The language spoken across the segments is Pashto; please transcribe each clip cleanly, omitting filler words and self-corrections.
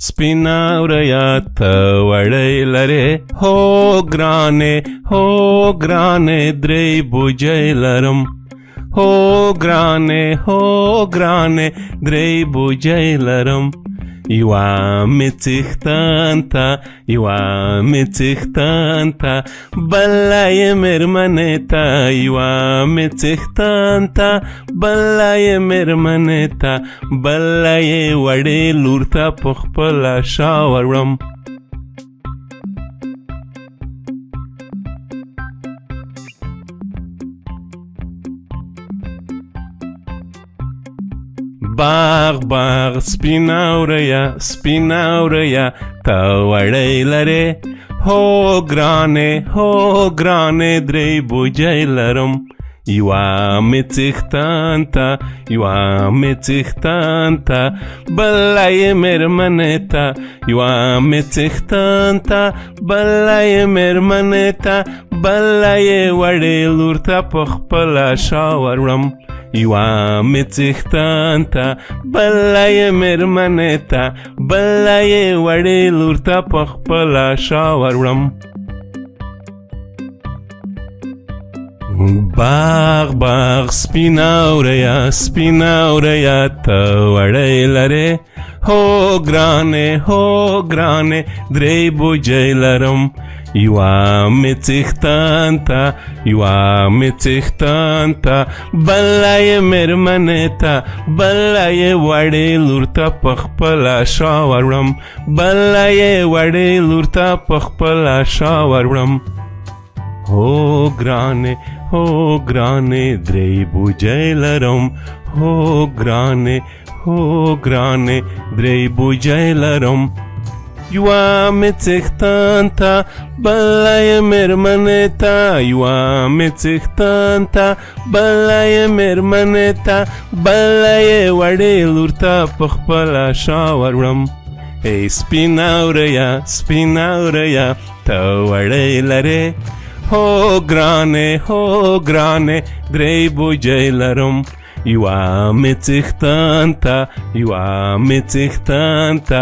سپیناوریا ته وړی لرې هو ګرانې درې بوجۍ لرم هو ګرانې درې بوجۍ لرم یوه مې څښتن ته بله یې مېرمنې ته یوه مې څښتن ته بله یې مېرمنې ته بله یې وړې لور ته په خپله شا وړم باغ سپیناوریا ته وړی لرې هو ګرانې درې بوجۍ لرم یوه مې څښتن ته بله یې مېرمنې ته یوه مې څښتن ته بله یې مېرمنې ته بله یې وړې لور ته په خپله شا وړم یوه مې څښتن ته بله یې مېرمنې ته بله یې وړې لور ته په خپله شا وړم باغ سپیناوریا ته وړی لرې هو ګرانې درې بوجۍ لرم یوه مې څښتن ته بله یې مېرمنې ته بله یې وړې لور ته په خپله شا وړم بله یې وړې لور ته په خپله شا وړم هو ګرانې درې بوجۍ لرم هو ګرانې درې بوجۍ لرم یوه مې څښتن ته بله یې مېرمنې ته یوه مې څښتن ته بله یې مېرمنې ته بله یې وړې لور ته په خپله شا وړم ای سپیناوریا ته وړی لرې هو ګرانې درې بوجۍ لرم یوه مې څښتن ته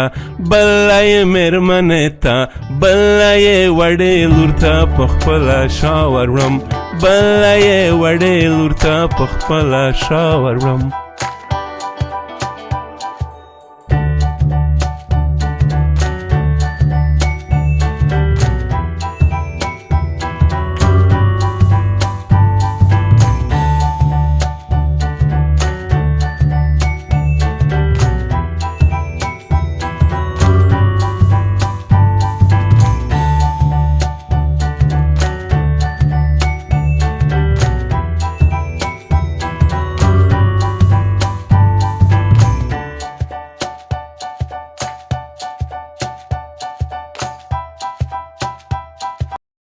بله یې مېرمنې ته بله یې وړې لور ته په خپله شا وړم بله یې وړې لور ته په خپله شا وړم